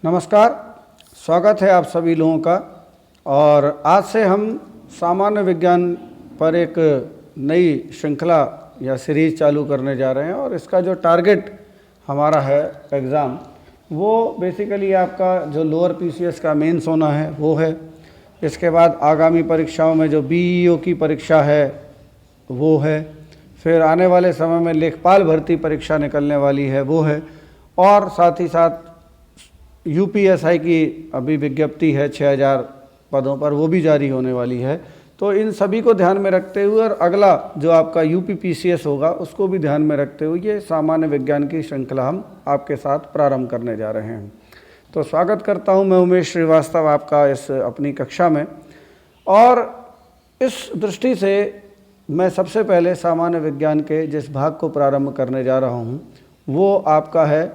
नमस्कार, स्वागत है आप सभी लोगों का। और आज से हम सामान्य विज्ञान पर एक नई श्रृंखला या सीरीज़ चालू करने जा रहे हैं और इसका जो टारगेट हमारा है एग्ज़ाम, वो बेसिकली आपका जो लोअर पीसीएस का मेंस होना है वो है। इसके बाद आगामी परीक्षाओं में जो बीईओ की परीक्षा है वो है, फिर आने वाले समय में लेखपाल भर्ती परीक्षा निकलने वाली है वो है, और साथ ही साथ यूपीएसआई की अभी विज्ञप्ति है 6000 पदों पर, वो भी जारी होने वाली है। तो इन सभी को ध्यान में रखते हुए और अगला जो आपका यूपीपीसीएस होगा उसको भी ध्यान में रखते हुए ये सामान्य विज्ञान की श्रृंखला हम आपके साथ प्रारंभ करने जा रहे हैं। तो स्वागत करता हूं मैं उमेश श्रीवास्तव आपका इस अपनी कक्षा में। और इस दृष्टि से मैं सबसे पहले सामान्य विज्ञान के जिस भाग को प्रारंभ करने जा रहा हूं वो आपका है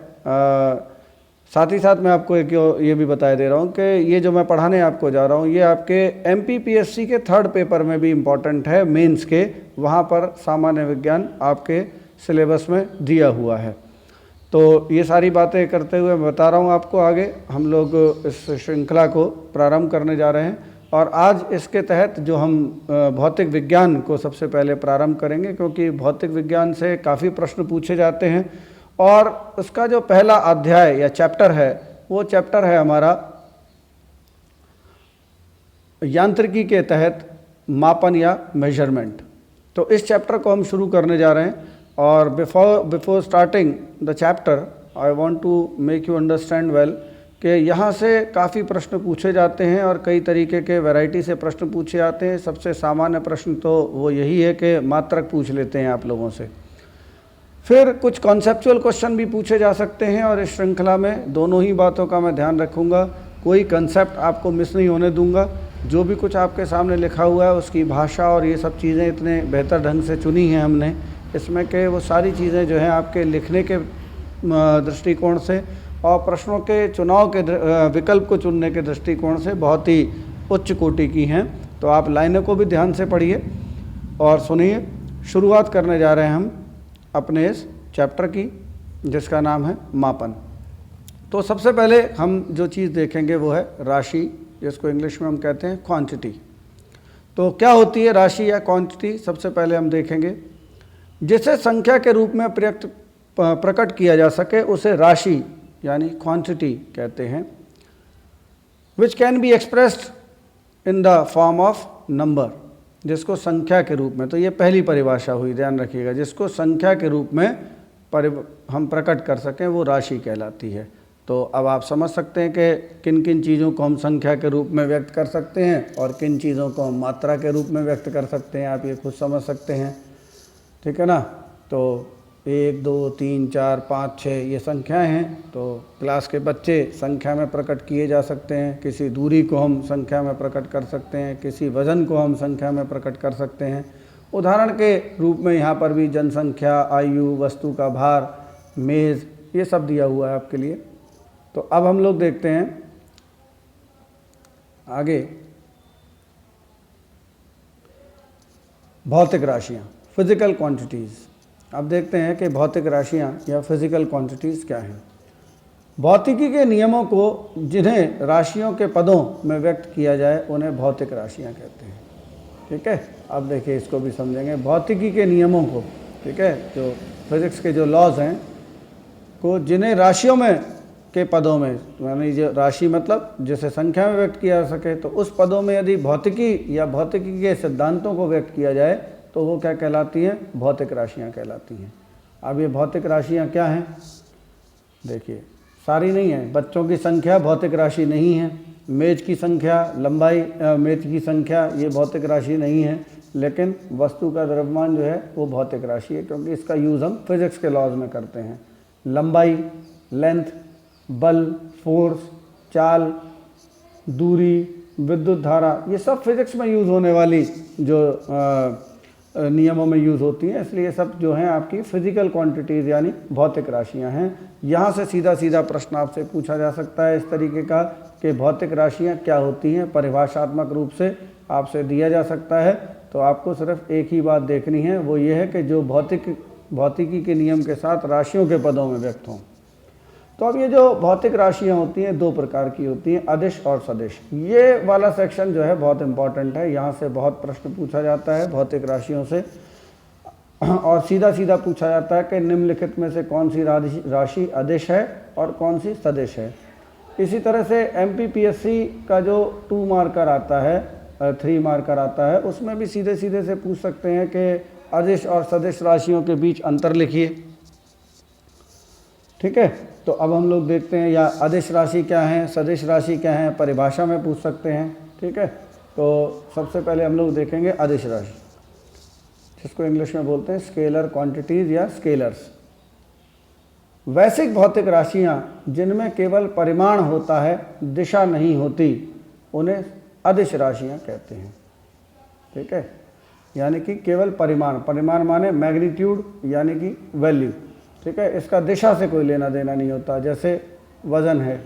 साथ ही साथ मैं आपको एक ये भी बता दे रहा हूँ कि ये जो मैं पढ़ाने आपको जा रहा हूँ ये आपके एमपीपीएससी के थर्ड पेपर में भी इम्पॉर्टेंट है, मेंस के। वहाँ पर सामान्य विज्ञान आपके सिलेबस में दिया हुआ है। तो ये सारी बातें करते हुए मैं बता रहा हूँ आपको, आगे हम लोग इस श्रृंखला को प्रारंभ करने जा रहे हैं। और आज इसके तहत जो हम भौतिक विज्ञान को सबसे पहले प्रारंभ करेंगे, क्योंकि भौतिक विज्ञान से काफ़ी प्रश्न पूछे जाते हैं। और उसका जो पहला अध्याय या चैप्टर है वो चैप्टर है हमारा यांत्रिकी के तहत मापन या मेजरमेंट। तो इस चैप्टर को हम शुरू करने जा रहे हैं। और before starting the chapter I want to make you understand well कि यहाँ से काफ़ी प्रश्न पूछे जाते हैं और कई तरीके के वैरायटी से प्रश्न पूछे जाते हैं। सबसे सामान्य प्रश्न तो वो यही है कि मात्रक पूछ लेते हैं आप लोगों से। फिर कुछ कॉन्सेप्चुअल क्वेश्चन भी पूछे जा सकते हैं और इस श्रृंखला में दोनों ही बातों का मैं ध्यान रखूंगा। कोई कंसेप्ट आपको मिस नहीं होने दूंगा। जो भी कुछ आपके सामने लिखा हुआ है उसकी भाषा और ये सब चीज़ें इतने बेहतर ढंग से चुनी हैं हमने इसमें कि वो सारी चीज़ें जो हैं आपके लिखने के दृष्टिकोण से और प्रश्नों के चुनाव के विकल्प को चुनने के दृष्टिकोण से बहुत ही उच्च कोटि की हैं। तो आप लाइनों को भी ध्यान से पढ़िए और सुनिए। शुरुआत करने जा रहे हैं हम अपने इस चैप्टर की जिसका नाम है मापन। तो सबसे पहले हम जो चीज़ देखेंगे वो है राशि, जिसको इंग्लिश में हम कहते हैं क्वांटिटी। तो क्या होती है राशि या क्वांटिटी, सबसे पहले हम देखेंगे। जिसे संख्या के रूप में प्रकट किया जा सके उसे राशि यानी क्वांटिटी कहते हैं। Which can be expressed in the form of number, जिसको संख्या के रूप में, तो ये पहली परिभाषा हुई, ध्यान रखिएगा। जिसको संख्या के रूप में हम प्रकट कर सकें वो राशि कहलाती है। तो अब आप समझ सकते हैं कि किन किन चीज़ों को हम संख्या के रूप में व्यक्त कर सकते हैं और किन चीज़ों को हम मात्रा के रूप में व्यक्त कर सकते हैं। आप ये खुद समझ सकते हैं, ठीक है ना। तो 1, 2, 3, 4, 5, 6 ये संख्याएं हैं। तो क्लास के बच्चे संख्या में प्रकट किए जा सकते हैं। किसी दूरी को हम संख्या में प्रकट कर सकते हैं, किसी वजन को हम संख्या में प्रकट कर सकते हैं। उदाहरण के रूप में यहाँ पर भी जनसंख्या, आयु, वस्तु का भार, मेज़, ये सब दिया हुआ है आपके लिए। तो अब हम लोग देखते हैं आगे भौतिक राशियाँ, फिजिकल क्वांटिटीज़। अब देखते हैं कि भौतिक राशियाँ या फिजिकल क्वांटिटीज़ क्या हैं। भौतिकी के नियमों को जिन्हें राशियों के पदों में व्यक्त किया जाए उन्हें भौतिक राशियाँ कहते हैं, ठीक है। अब देखिए इसको भी समझेंगे। भौतिकी के नियमों को, ठीक है, जो फिजिक्स के जो लॉज हैं को जिन्हें राशियों में के पदों में, यानी जो राशि मतलब जिसे संख्या में व्यक्त किया जा सके, तो उस पदों में यदि भौतिकी या भौतिकी के सिद्धांतों को व्यक्त किया जाए तो वो क्या कहलाती हैं, भौतिक राशियाँ कहलाती हैं। अब ये भौतिक राशियाँ क्या हैं, देखिए सारी नहीं है। बच्चों की संख्या भौतिक राशि नहीं है। मेज की संख्या, लंबाई मेज की संख्या ये भौतिक राशि नहीं है। लेकिन वस्तु का द्रव्यमान जो है वो भौतिक राशि है, क्योंकि इसका यूज़ हम फिजिक्स के लॉज में करते हैं। लंबाई, लेंथ, बल, फोर्स, चाल, दूरी, विद्युत धारा, ये सब फिजिक्स में यूज़ होने वाली जो नियमों में यूज़ होती हैं। इसलिए सब जो हैं आपकी फिजिकल क्वांटिटीज़ यानी भौतिक राशियां हैं। यहाँ से सीधा सीधा प्रश्न आपसे पूछा जा सकता है इस तरीके का कि भौतिक राशियां क्या होती हैं, परिभाषात्मक रूप से आपसे दिया जा सकता है। तो आपको सिर्फ एक ही बात देखनी है, वो ये है कि जो भौतिकी के नियम के साथ राशियों के पदों में व्यक्त हों। तो अब ये जो भौतिक राशियाँ होती हैं दो प्रकार की होती हैं, अदिश और सदिश। ये वाला सेक्शन जो है बहुत इम्पॉर्टेंट है, यहाँ से बहुत प्रश्न पूछा जाता है भौतिक राशियों से, और सीधा सीधा पूछा जाता है कि निम्नलिखित में से कौन सी राशि अदिश है और कौन सी सदिश है। इसी तरह से MPPSC का जो 2 मार्कर आता है, 3 मार्कर आता है, उसमें भी सीधे सीधे से पूछ सकते हैं कि अदिश और सदिश राशियों के बीच अंतर लिखिए। ठीक है, तो अब हम लोग देखते हैं या अदिश राशि क्या है, सदिश राशि क्या है, परिभाषा में पूछ सकते हैं। ठीक है, तो सबसे पहले हम लोग देखेंगे अदिश राशि, जिसको इंग्लिश में बोलते हैं स्केलर क्वांटिटीज या स्केलर्स। वैश्विक भौतिक राशियाँ जिनमें केवल परिमाण होता है, दिशा नहीं होती, उन्हें अदिश राशियाँ कहते हैं। ठीक है, यानी कि केवल परिमाण, परिमाण माने मैग्नीट्यूड यानी कि वैल्यू। ठीक है, इसका दिशा से कोई लेना देना नहीं होता। जैसे वज़न है,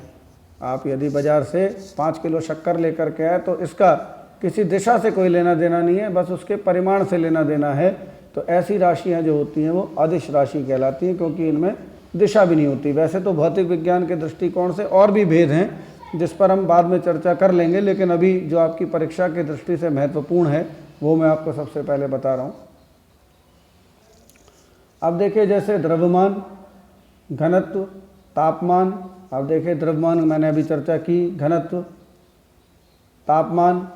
आप यदि बाज़ार से 5 किलो शक्कर लेकर के आए तो इसका किसी दिशा से कोई लेना देना नहीं है, बस उसके परिमाण से लेना देना है। तो ऐसी राशियाँ जो होती हैं वो अदिश राशि कहलाती हैं, क्योंकि इनमें दिशा भी नहीं होती। वैसे तो भौतिक विज्ञान के दृष्टिकोण से और भी भेद हैं, जिस पर हम बाद में चर्चा कर लेंगे, लेकिन अभी जो आपकी परीक्षा की दृष्टि से महत्वपूर्ण है वो मैं आपको सबसे पहले बता रहा हूँ। अब देखिए, जैसे द्रव्यमान, घनत्व, तापमान। अब देखिए द्रव्यमान मैंने अभी चर्चा की, घनत्व, तापमान,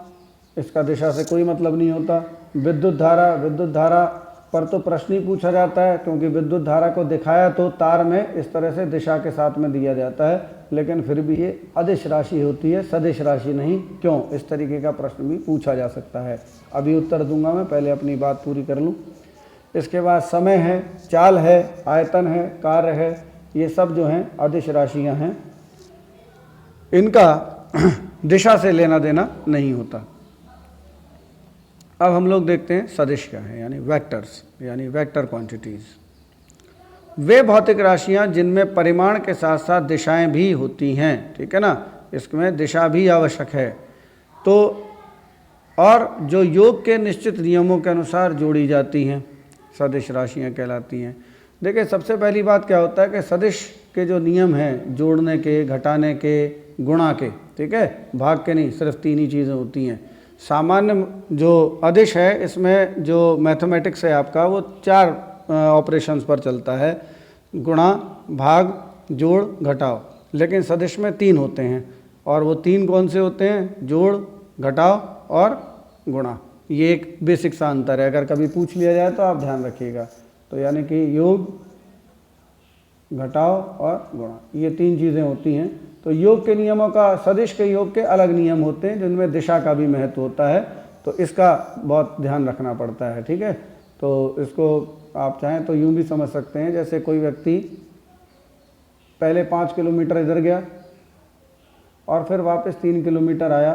इसका दिशा से कोई मतलब नहीं होता। विद्युत धारा, विद्युत धारा पर तो प्रश्न ही पूछा जाता है, क्योंकि विद्युत धारा को दिखाया तो तार में इस तरह से दिशा के साथ में दिया जाता है, लेकिन फिर भी ये अदिश राशि होती है, सदिश राशि नहीं। क्यों, इस तरीके का प्रश्न भी पूछा जा सकता है। अभी उत्तर दूंगा मैं, पहले अपनी बात पूरी कर लूँ। इसके बाद समय है, चाल है, आयतन है, कार्य है, ये सब जो हैं अदिश राशियाँ हैं, इनका दिशा से लेना देना नहीं होता। अब हम लोग देखते हैं सदिश क्या है, यानी वेक्टर्स, यानी वेक्टर क्वांटिटीज़। वे भौतिक राशियाँ जिनमें परिमाण के साथ साथ दिशाएं भी होती हैं। ठीक है ना, इसमें दिशा भी आवश्यक है। तो और जो योग के निश्चित नियमों के अनुसार जोड़ी जाती हैं, सदिश राशियाँ कहलाती हैं। देखिए, सबसे पहली बात क्या होता है कि सदिश के जो नियम हैं, जोड़ने के, घटाने के, गुणा के, ठीक है, भाग के नहीं, सिर्फ 3 ही चीज़ें होती हैं। सामान्य जो अदिश है, इसमें जो मैथमेटिक्स है आपका, वो 4 ऑपरेशंस पर चलता है, गुणा, भाग, जोड़, घटाव। लेकिन सदिश में 3 होते हैं, और वो 3 कौन से होते हैं? जोड़, घटाव और गुणा। ये एक बेसिक सा अंतर है, अगर कभी पूछ लिया जाए तो आप ध्यान रखिएगा। तो यानी कि योग, घटाव और गुणा, ये 3 चीज़ें होती हैं। तो योग के नियमों का, सदिश के योग के अलग नियम होते हैं, जिनमें दिशा का भी महत्व होता है, तो इसका बहुत ध्यान रखना पड़ता है। ठीक है, तो इसको आप चाहें तो यूँ भी समझ सकते हैं, जैसे कोई व्यक्ति पहले 5 किलोमीटर इधर गया और फिर वापस 3 किलोमीटर आया,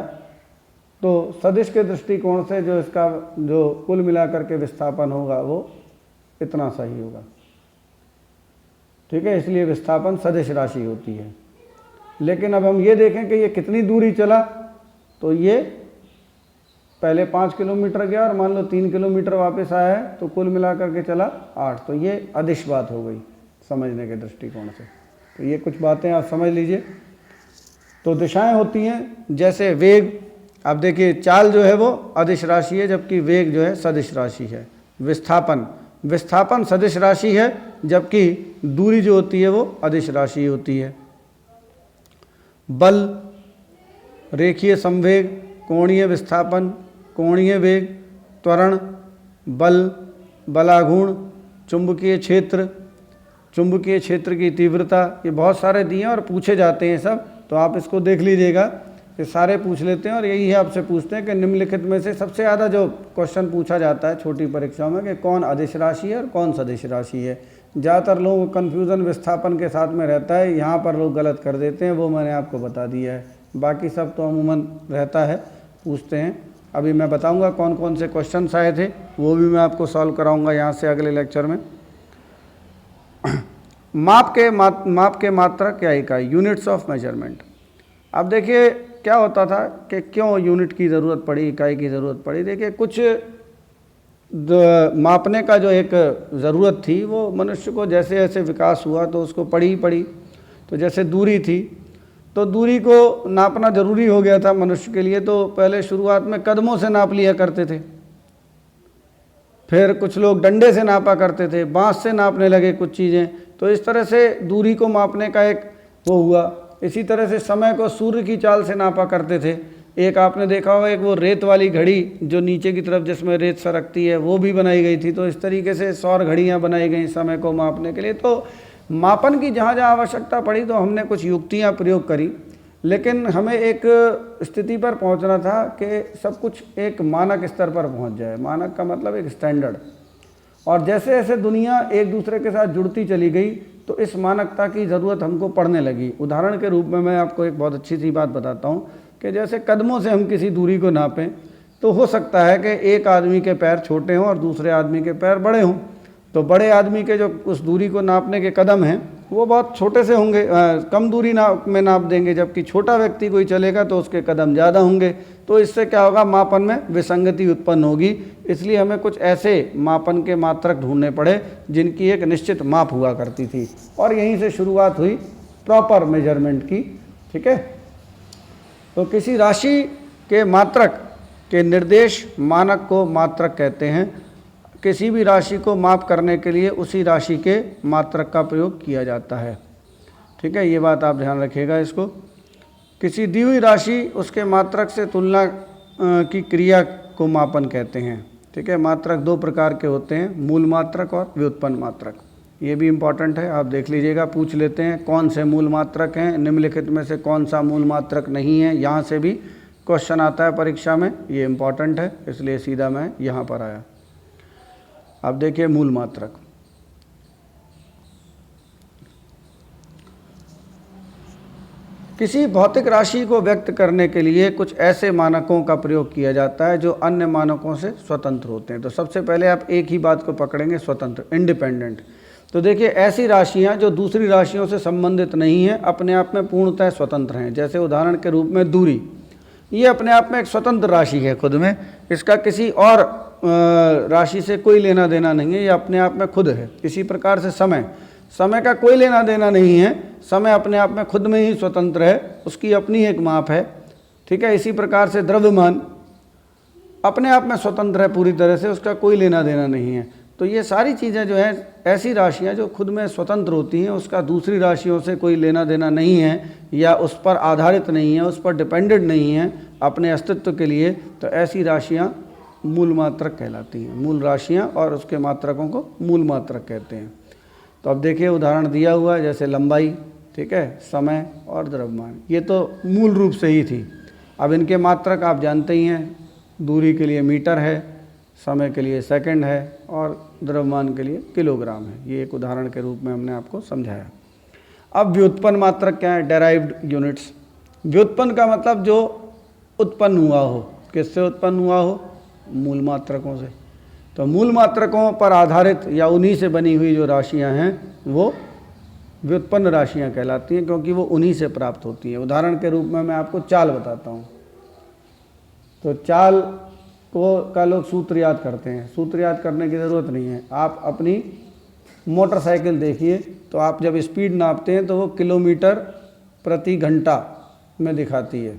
तो सदिश के दृष्टिकोण से जो इसका जो कुल मिलाकर के विस्थापन होगा वो इतना सही होगा। ठीक है, इसलिए विस्थापन सदिश राशि होती है। लेकिन अब हम ये देखें कि ये कितनी दूरी चला, तो ये पहले 5 किलोमीटर गया और मान लो 3 किलोमीटर वापस आया है, तो कुल मिलाकर के चला 8, तो ये अदिश बात हो गई समझने के दृष्टिकोण से। तो ये कुछ बातें आप समझ लीजिए। तो दिशाएं होती हैं, जैसे वेग। अब देखिए, चाल जो है वो अदिश राशि है, जबकि वेग जो है सदिश राशि है। विस्थापन, विस्थापन सदिश राशि है, जबकि दूरी जो होती है वो अदिश राशि होती है। बल, रेखीय संवेग, कोणीय विस्थापन, कोणीय वेग, त्वरण, बल, बलाघूर्ण, चुंबकीय क्षेत्र, चुंबकीय क्षेत्र की तीव्रता, ये बहुत सारे दिए और पूछे जाते हैं सब। तो आप इसको देख लीजिएगा, ये सारे पूछ लेते हैं। और यही है, आपसे पूछते हैं कि निम्नलिखित में से सबसे ज़्यादा जो क्वेश्चन पूछा जाता है छोटी परीक्षाओं में कि कौन अदिश राशि है और कौन सदिश राशि है। ज़्यादातर लोगों को कन्फ्यूज़न विस्थापन के साथ में रहता है, यहाँ पर लोग गलत कर देते हैं, वो मैंने आपको बता दिया है। बाकी सब तो अमूमन रहता है, पूछते हैं। अभी मैं बताऊंगा कौन कौन से क्वेश्चन आए थे, वो भी मैं आपको सॉल्व कराऊंगा यहाँ से अगले लेक्चर में। माप के मात्रक क्या इकाई, यूनिट्स ऑफ मेजरमेंट। अब देखिए क्या होता था कि क्यों यूनिट की ज़रूरत पड़ी, इकाई की ज़रूरत पड़ी। देखिए, कुछ मापने का जो एक ज़रूरत थी वो मनुष्य को जैसे जैसे विकास हुआ तो उसको पड़ी ही पड़ी। तो जैसे दूरी थी, तो दूरी को नापना ज़रूरी हो गया था मनुष्य के लिए। तो पहले शुरुआत में कदमों से नाप लिया करते थे, फिर कुछ लोग डंडे से नापा करते थे, बांस से नापने लगे कुछ चीज़ें। तो इस तरह से दूरी को मापने का एक वो हुआ। इसी तरह से समय को सूर्य की चाल से नापा करते थे। एक आपने देखा होगा, एक वो रेत वाली घड़ी जो नीचे की तरफ जिसमें रेत सरकती है, वो भी बनाई गई थी। तो इस तरीके से सौर घड़ियाँ बनाई गई समय को मापने के लिए। तो मापन की जहाँ जहाँ आवश्यकता पड़ी तो हमने कुछ युक्तियाँ प्रयोग करी, लेकिन हमें एक स्थिति पर पहुंचना था कि सब कुछ एक मानक स्तर पर पहुंच जाए। मानक का मतलब एक स्टैंडर्ड। और जैसे जैसे दुनिया एक दूसरे के साथ जुड़ती चली गई तो इस मानकता की ज़रूरत हमको पड़ने लगी। उदाहरण के रूप में मैं आपको एक बहुत अच्छी सी बात बताता हूँ कि जैसे कदमों से हम किसी दूरी को नापें, तो हो सकता है कि एक आदमी के पैर छोटे हों और दूसरे आदमी के पैर बड़े हों। तो बड़े आदमी के जो उस दूरी को नापने के कदम हैं वो बहुत छोटे से होंगे, कम दूरी में नाप देंगे, जबकि छोटा व्यक्ति कोई चलेगा तो उसके कदम ज़्यादा होंगे। तो इससे क्या होगा, मापन में विसंगति उत्पन्न होगी। इसलिए हमें कुछ ऐसे मापन के मात्रक ढूंढने पड़े जिनकी एक निश्चित माप हुआ करती थी, और यहीं से शुरुआत हुई प्रॉपर मेजरमेंट की। ठीक है, तो किसी राशि के मात्रक के निर्देश मानक को मात्रक कहते हैं। किसी भी राशि को माप करने के लिए उसी राशि के मात्रक का प्रयोग किया जाता है। ठीक है, ये बात आप ध्यान रखिएगा इसको। किसी दी हुई राशि उसके मात्रक से तुलना की क्रिया को मापन कहते हैं। ठीक है, मात्रक दो प्रकार के होते हैं, मूल मात्रक और व्युत्पन्न मात्रक। ये भी इम्पॉर्टेंट है, आप देख लीजिएगा। पूछ लेते हैं कौन से मूल मात्रक हैं, निम्नलिखित में से कौन सा मूल मात्रक नहीं है। यहाँ से भी क्वेश्चन आता है परीक्षा में, ये इम्पॉर्टेंट है, इसलिए सीधा मैं यहाँ पर आया। अब देखिए मूल मात्रक। किसी भौतिक राशि को व्यक्त करने के लिए कुछ ऐसे मानकों का प्रयोग किया जाता है जो अन्य मानकों से स्वतंत्र होते हैं। तो सबसे पहले आप एक ही बात को पकड़ेंगे, स्वतंत्र, इंडिपेंडेंट। तो देखिए ऐसी राशियां जो दूसरी राशियों से संबंधित नहीं हैं, अपने आप में पूर्णतः स्वतंत्र हैं। जैसे उदाहरण के रूप में दूरी, ये अपने आप में एक स्वतंत्र राशि है खुद में, इसका किसी और राशि से कोई लेना देना नहीं है, ये अपने आप में खुद है। इसी प्रकार से समय का कोई लेना देना नहीं है, समय अपने आप में खुद में ही स्वतंत्र है, उसकी अपनी एक माप है। ठीक है, इसी प्रकार से द्रव्यमान अपने आप में स्वतंत्र है पूरी तरह से, उसका कोई लेना देना नहीं है। तो ये सारी चीज़ें जो हैं, ऐसी राशियाँ जो खुद में स्वतंत्र होती हैं, उसका दूसरी राशियों से कोई लेना देना नहीं है, या उस पर आधारित नहीं है, उस पर डिपेंडेंट नहीं है अपने अस्तित्व के लिए, तो ऐसी राशियाँ मूल मात्रक कहलाती हैं। मूल राशियाँ और उसके मात्रकों को मूल मात्रक कहते हैं। तो अब देखिए उदाहरण दिया हुआ है, जैसे लंबाई, ठीक है, समय और द्रव्यमान, ये तो मूल रूप से ही थी। अब इनके मात्रक आप जानते ही हैं, दूरी के लिए मीटर है, समय के लिए सेकंड है, और द्रव्यमान के लिए किलोग्राम है। ये एक उदाहरण के रूप में हमने आपको समझाया। अब व्युत्पन्न मात्रक क्या है, डेराइव्ड यूनिट्स। व्युत्पन्न का मतलब जो उत्पन्न हुआ हो, किससे उत्पन्न हुआ हो, मूल मात्रकों से। तो मूल मात्रकों पर आधारित या उन्हीं से बनी हुई जो राशियां हैं वो व्युत्पन्न राशियां कहलाती हैं, क्योंकि वो उन्हीं से प्राप्त होती हैं। उदाहरण के रूप में मैं आपको चाल बताता हूँ। तो चाल का लोग सूत्र याद करते हैं, सूत्र याद करने की ज़रूरत नहीं है। आप अपनी मोटरसाइकिल देखिए, तो आप जब स्पीड नापते हैं तो वो किलोमीटर प्रति घंटा में दिखाती है,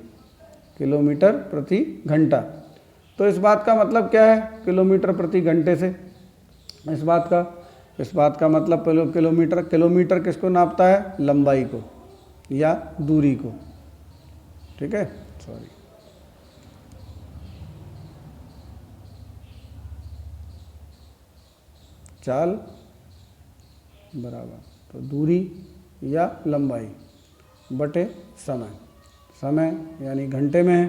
किलोमीटर प्रति घंटा। तो इस बात का मतलब क्या है, किलोमीटर प्रति घंटे से, इस बात का मतलब किलोमीटर किसको नापता है, लंबाई को या दूरी को। ठीक है, सॉरी, चाल बराबर तो दूरी या लंबाई बटे समय यानी घंटे में है।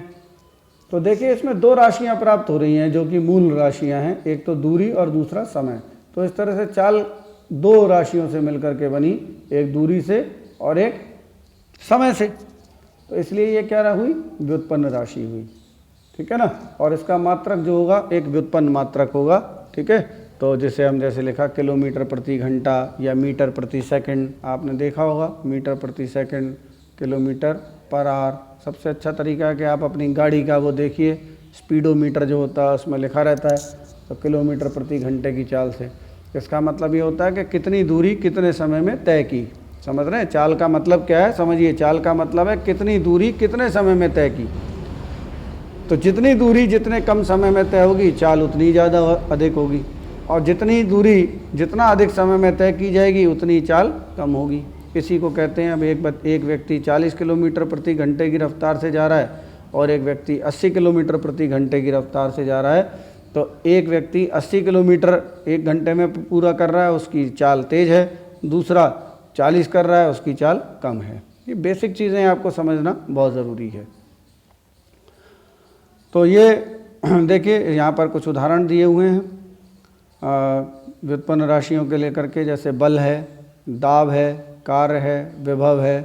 तो देखिए इसमें दो राशियां प्राप्त हो रही हैं जो कि मूल राशियां हैं, एक तो दूरी और दूसरा समय। तो इस तरह से चाल दो राशियों से मिलकर के बनी, एक दूरी से और एक समय से। तो इसलिए ये क्या हुई, व्युत्पन्न राशि हुई। ठीक है ना, और इसका मात्रक जो होगा एक व्युत्पन्न मात्रक होगा। ठीक है, तो जिसे हम जैसे लिखा किलोमीटर प्रति घंटा या मीटर प्रति सेकंड, आपने देखा होगा मीटर प्रति सेकंड, किलोमीटर पर आवर। सबसे अच्छा तरीका है कि आप अपनी गाड़ी का वो देखिए, स्पीडोमीटर जो होता है उसमें लिखा रहता है, तो किलोमीटर प्रति घंटे की चाल से। इसका मतलब ये होता है कि कितनी दूरी कितने समय में तय की। समझ रहे हैं? चाल का मतलब क्या है, समझिए। चाल का मतलब है कितनी दूरी कितने समय में तय की। तो जितनी दूरी जितने कम समय में तय होगी, चाल उतनी ज़्यादा अधिक होगी, और जितनी दूरी जितना अधिक समय में तय की जाएगी उतनी चाल कम होगी। इसी को कहते हैं, अब एक व्यक्ति 40 किलोमीटर प्रति घंटे की रफ्तार से जा रहा है और एक व्यक्ति 80 किलोमीटर प्रति घंटे की रफ्तार से जा रहा है, तो एक व्यक्ति 80 किलोमीटर एक घंटे में पूरा कर रहा है, उसकी चाल तेज़ है, दूसरा 40 कर रहा है, उसकी चाल कम है। ये बेसिक चीज़ें आपको समझना बहुत ज़रूरी है। तो ये देखिए यहाँ पर कुछ उदाहरण दिए हुए हैं व्युत्पन्न राशियों के लेकर के, जैसे बल है, दाब है, कार्य है, विभव है,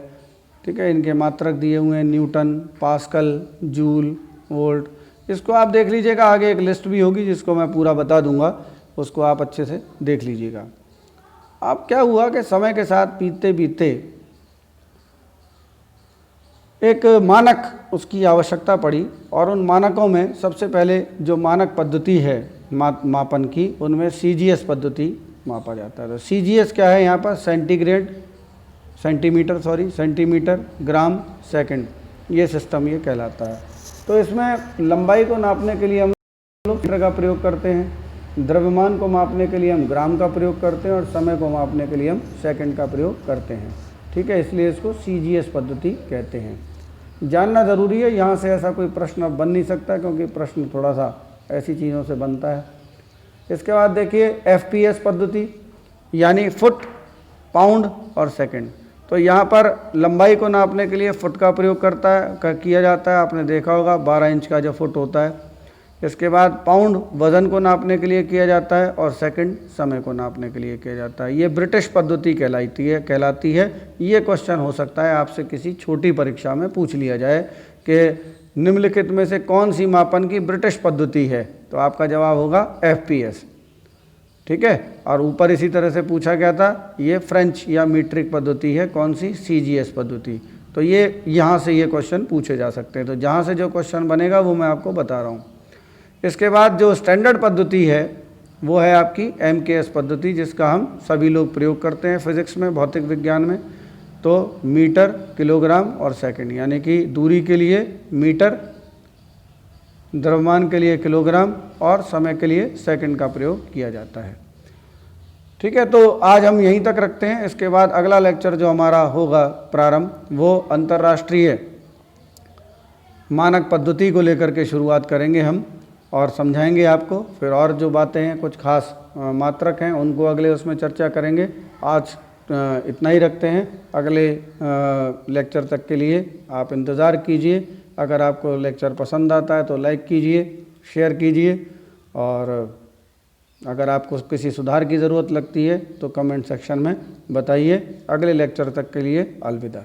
ठीक है। इनके मात्रक दिए हुए हैं, न्यूटन, पास्कल, जूल, वोल्ट। इसको आप देख लीजिएगा, आगे एक लिस्ट भी होगी जिसको मैं पूरा बता दूंगा, उसको आप अच्छे से देख लीजिएगा। अब क्या हुआ कि समय के साथ बीतते बीतते एक मानक उसकी आवश्यकता पड़ी, और उन मानकों में सबसे पहले जो मानक पद्धति है मापन की, उनमें CGS पद्धति मापा जाता है। तो CGS क्या है यहाँ पर? सेंटीमीटर, ग्राम, सेकंड, ये सिस्टम ये कहलाता है। तो इसमें लंबाई को नापने के लिए हम मीटर का प्रयोग करते हैं, द्रव्यमान को मापने के लिए हम ग्राम का प्रयोग करते हैं, और समय को मापने के लिए हम सेकंड का प्रयोग करते हैं, ठीक है। इसलिए इसको CGS पद्धति कहते हैं। जानना ज़रूरी है, यहाँ से ऐसा कोई प्रश्न अब बन नहीं सकता, क्योंकि प्रश्न थोड़ा सा ऐसी चीज़ों से बनता है। इसके बाद देखिए FPS पद्धति, यानी फुट, पाउंड और सेकंड। तो यहाँ पर लंबाई को नापने के लिए फुट का प्रयोग किया जाता है, आपने देखा होगा 12 इंच का जो फुट होता है। इसके बाद पाउंड वज़न को नापने के लिए किया जाता है, और सेकंड समय को नापने के लिए किया जाता है। ये ब्रिटिश पद्धति कहलाती है। ये क्वेश्चन हो सकता है आपसे किसी छोटी परीक्षा में पूछ लिया जाए कि निम्नलिखित में से कौन सी मापन की ब्रिटिश पद्धति है, तो आपका जवाब होगा FPS, ठीक है। और ऊपर इसी तरह से पूछा गया था, ये फ्रेंच या मीट्रिक पद्धति है, कौन सी? CGS पद्धति। तो ये यहाँ से ये क्वेश्चन पूछे जा सकते हैं। तो जहाँ से जो क्वेश्चन बनेगा वो मैं आपको बता रहा हूँ। इसके बाद जो स्टैंडर्ड पद्धति है वो है आपकी MKS पद्धति, जिसका हम सभी लोग प्रयोग करते हैं फिजिक्स में, भौतिक विज्ञान में। तो मीटर, किलोग्राम और सेकंड, यानी कि दूरी के लिए मीटर, द्रव्यमान के लिए किलोग्राम और समय के लिए सेकंड का प्रयोग किया जाता है, ठीक है। तो आज हम यहीं तक रखते हैं। इसके बाद अगला लेक्चर जो हमारा होगा प्रारंभ, वो अंतर्राष्ट्रीय मानक पद्धति को लेकर के शुरुआत करेंगे हम, और समझाएंगे आपको। फिर और जो बातें हैं, कुछ खास मात्रक हैं, उनको अगले उसमें चर्चा करेंगे। आज इतना ही रखते हैं। अगले लेक्चर तक के लिए आप इंतज़ार कीजिए। अगर आपको लेक्चर पसंद आता है तो लाइक कीजिए, शेयर कीजिए, और अगर आपको किसी सुधार की ज़रूरत लगती है तो कमेंट सेक्शन में बताइए। अगले लेक्चर तक के लिए अलविदा।